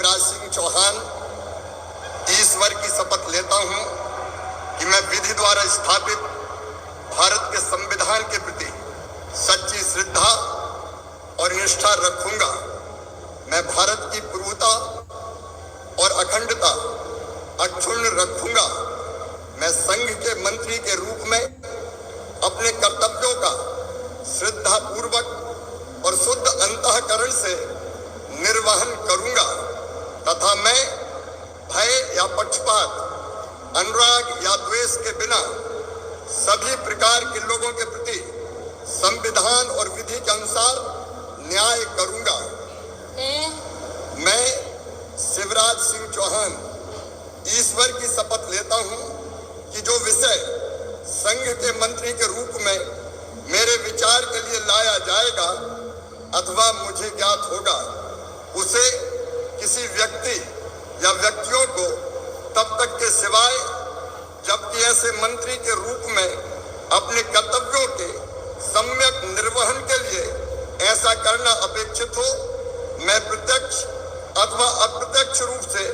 शिवराज सिंह चौहान ईश्वर की शपथ लेता हूं कि मैं विधि द्वारा स्थापित भारत के संविधान के प्रति सच्ची श्रद्धा और निष्ठा रखूंगा। मैं भारत की प्रभुता और अखंडता अक्षुण्ण रखूंगा। मैं संघ के मंत्री के रूप में अपने कर्तव्यों का श्रद्धा पूर्वक और शुद्ध अंतःकरण से निर्वहन करूंगा तथा मैं भय या पक्षपात, अनुराग या द्वेष के बिना सभी प्रकार के लोगों के प्रति संविधान और विधि के अनुसार न्याय करूंगा। मैं शिवराज सिंह चौहान ईश्वर की शपथ लेता हूं कि जो विषय संघ के मंत्री के रूप में मेरे विचार के लिए लाया जाएगा अथवा मुझे ज्ञात होगा, उसे किसी व्यक्ति या व्यक्तियों को तब तक के सिवाय जबकि ऐसे मंत्री के रूप में अपने कर्तव्यों के सम्यक निर्वहन के लिए ऐसा करना अपेक्षित हो, मैं प्रत्यक्ष अथवा अप्रत्यक्ष रूप से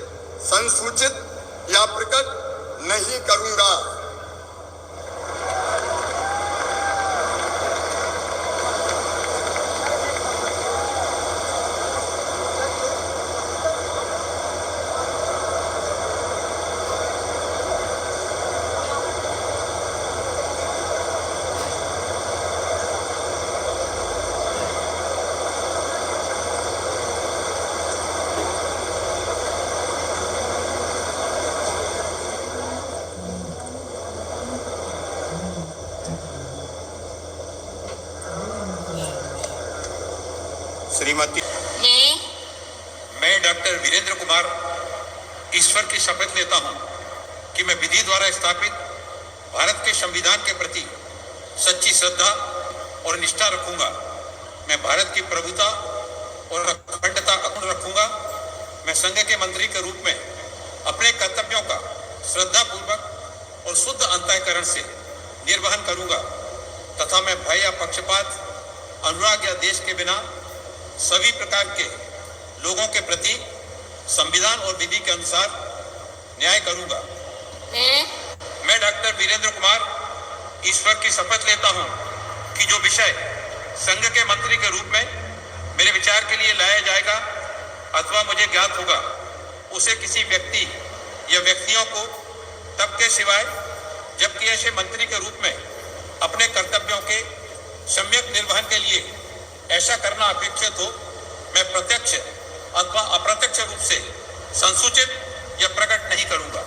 संसूचित या प्रकट नहीं करूंगा। श्रीमती मैं डॉक्टर वीरेंद्र कुमार ईश्वर की शपथ लेता हूं कि मैं विधि द्वारा स्थापित भारत के संविधान के प्रति सच्ची श्रद्धा और निष्ठा रखूंगा। मैं भारत की प्रभुता और अखंडता अक्षुण्ण रखूंगा। मैं संघ के मंत्री के रूप में अपने कर्तव्यों का श्रद्धापूर्वक और शुद्ध अंतःकरण से निर्वहन करूंगा तथा मैं भय या पक्षपात, अनुराग या देश के बिना सभी प्रकार के लोगों के प्रति संविधान और विधि के अनुसार न्याय करूंगा। मैं डॉक्टर वीरेंद्र कुमार ईश्वर की शपथ लेता हूं कि जो विषय संघ के मंत्री के रूप में मेरे विचार के लिए लाया जाएगा अथवा मुझे ज्ञात होगा, उसे किसी व्यक्ति या व्यक्तियों को तब के सिवाय जबकि ऐसे मंत्री के रूप में अपने कर्तव्यों के सम्यक निर्वहन के लिए ऐसा करना अपेक्षित हो, मैं प्रत्यक्ष अथवा अप्रत्यक्ष रूप से संसूचित या प्रकट नहीं करूंगा।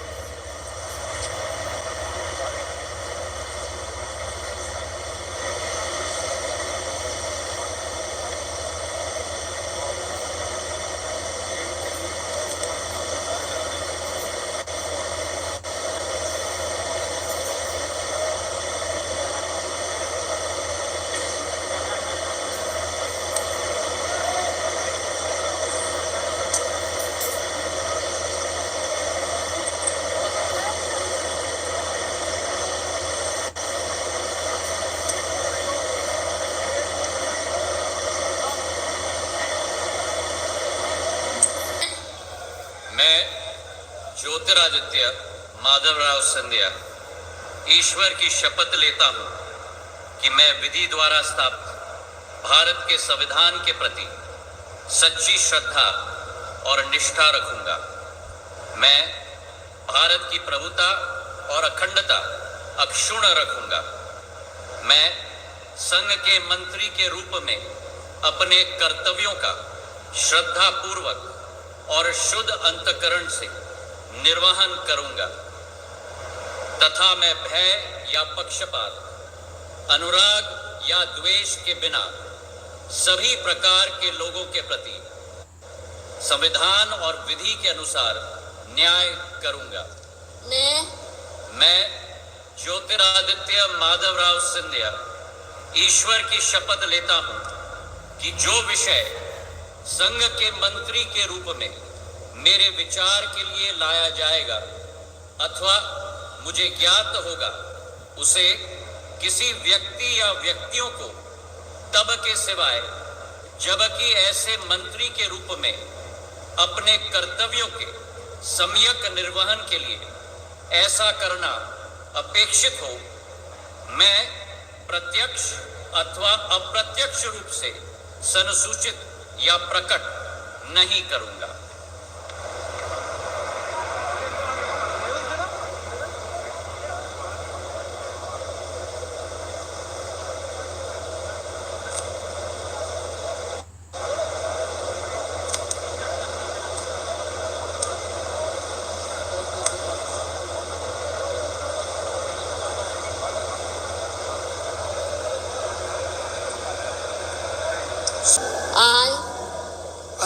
मैं ज्योतिरादित्य माधवराव सिंधिया ईश्वर की शपथ लेता हूं कि मैं विधि द्वारा स्थापित भारत के संविधान के प्रति सच्ची श्रद्धा और निष्ठा रखूंगा। मैं भारत की प्रभुता और अखंडता अक्षुण्ण रखूंगा। मैं संघ के मंत्री के रूप में अपने कर्तव्यों का श्रद्धा पूर्वक और शुद्ध अंतःकरण से निर्वहन करूंगा तथा मैं भय या पक्षपात, अनुराग या द्वेष के बिना सभी प्रकार के लोगों के प्रति संविधान और विधि के अनुसार न्याय करूंगा। मैं ज्योतिरादित्य माधवराव सिंधिया ईश्वर की शपथ लेता हूं कि जो विषय संघ के मंत्री के रूप में मेरे विचार के लिए लाया जाएगा अथवा मुझे ज्ञात होगा, उसे किसी व्यक्ति या व्यक्तियों को तब के सिवाय जबकि ऐसे मंत्री के रूप में अपने कर्तव्यों के सम्यक निर्वहन के लिए ऐसा करना अपेक्षित हो, मैं प्रत्यक्ष अथवा अप्रत्यक्ष रूप से संसूचित या प्रकट नहीं करूंगा।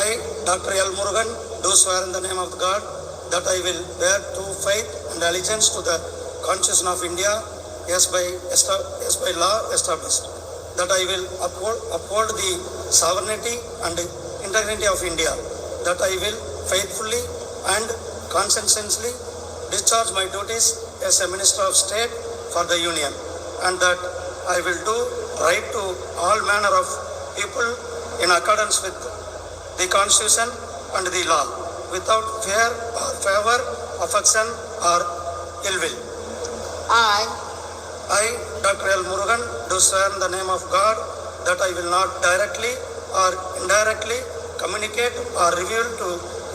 I, Dr. L. Murugan, do swear in the name of God that I will bear true faith and allegiance to the Constitution of India as by law established, that I will uphold the sovereignty and integrity of India, that I will faithfully and conscientiously discharge my duties as a Minister of State for the Union, and that I will do right to all manner of people in accordance with the Constitution and the law, without fear or favor, affection or ill will. I, Dr. L. Murugan, do swear in the name of God that I will not directly or indirectly communicate or reveal to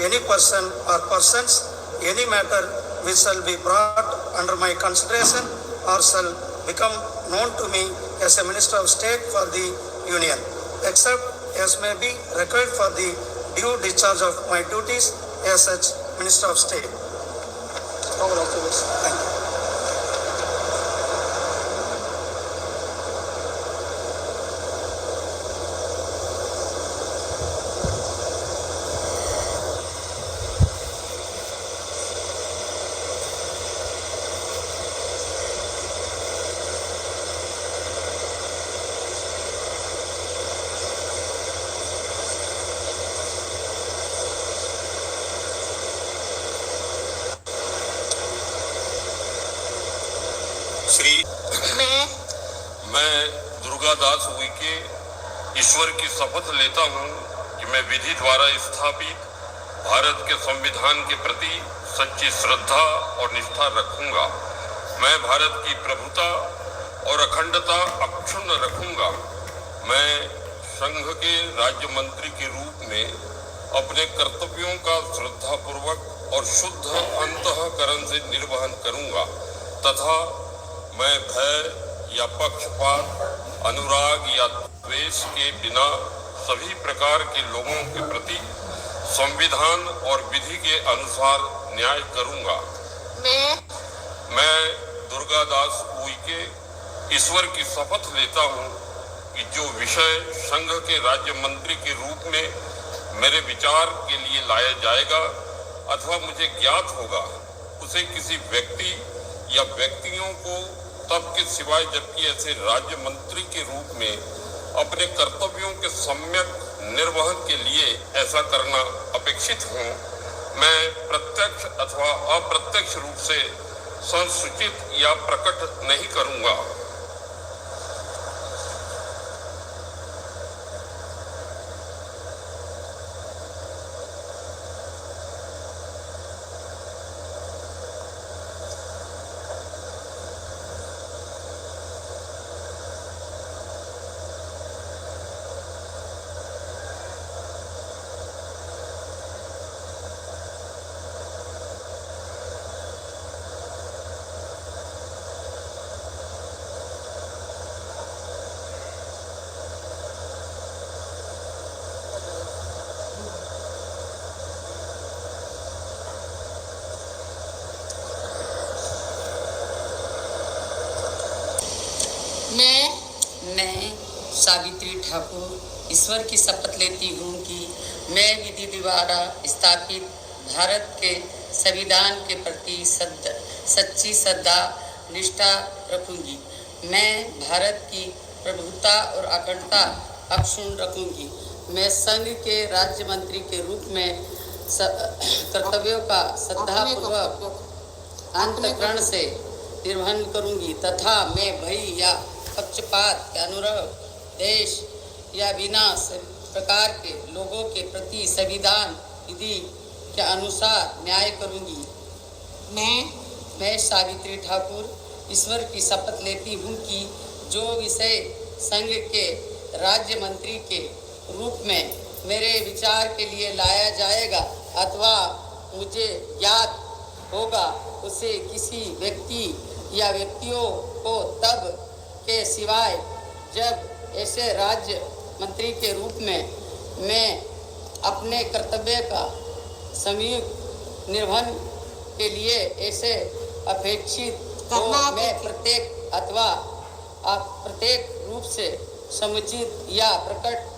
any person or persons any matter which shall be brought under my consideration or shall become known to me as a Minister of State for the Union, except as may be required for the due discharge of my duties as such Minister of State. Thank you. मैं दुर्गादास उइके ईश्वर की शपथ लेता हूं कि मैं विधि द्वारा स्थापित भारत के संविधान के प्रति सच्ची श्रद्धा और निष्ठा रखूंगा। मैं भारत की प्रभुता और अखंडता अक्षुण्ण रखूंगा। मैं संघ के राज्य मंत्री के रूप में अपने कर्तव्यों का श्रद्धापूर्वक और शुद्ध अंतःकरण से निर्वहन करूंगा तथा मैं भय या पक्षपात, अनुराग या द्वेष के बिना सभी प्रकार के लोगों के प्रति संविधान और विधि के अनुसार न्याय करूंगा। मैं दुर्गादास उइके ईश्वर की शपथ लेता हूं कि जो विषय संघ के राज्य मंत्री के रूप में मेरे विचार के लिए लाया जाएगा अथवा मुझे ज्ञात होगा, उसे किसी व्यक्ति या व्यक्तियों को तब के सिवाय जबकि ऐसे राज्य मंत्री के रूप में अपने कर्तव्यों के सम्यक निर्वहन के लिए ऐसा करना अपेक्षित हूँ, मैं प्रत्यक्ष अथवा अप्रत्यक्ष रूप से संसूचित या प्रकट नहीं करूँगा। मैं सावित्री ठाकुर ईश्वर की शपथ लेती हूँ कि मैं विधि द्वारा स्थापित भारत के संविधान के प्रति सच्ची श्रद्धा निष्ठा रखूंगी। मैं भारत की प्रभुता और अखंडता अक्षुण्ण रखूंगी। मैं संघ के राज्य मंत्री के रूप में कर्तव्यों का श्रद्धापूर्वक अंतःकरण से निर्वहन करूंगी तथा मैं भय या पक्षपात के अनुराग देश या बिना प्रकार के लोगों के प्रति संविधान विधि के अनुसार न्याय करूंगी। मैं सावित्री ठाकुर ईश्वर की शपथ लेती हूँ कि जो विषय संघ के राज्य मंत्री के रूप में मेरे विचार के लिए लाया जाएगा अथवा मुझे ज्ञात होगा उसे किसी व्यक्ति या व्यक्तियों को तब के सिवाय जब ऐसे राज्य मंत्री के रूप में मैं अपने कर्तव्य का संयुक्त निर्वहन के लिए ऐसे अपेक्षित हो मैं प्रत्येक अथवा अप्रत्येक रूप से समुचित या प्रकट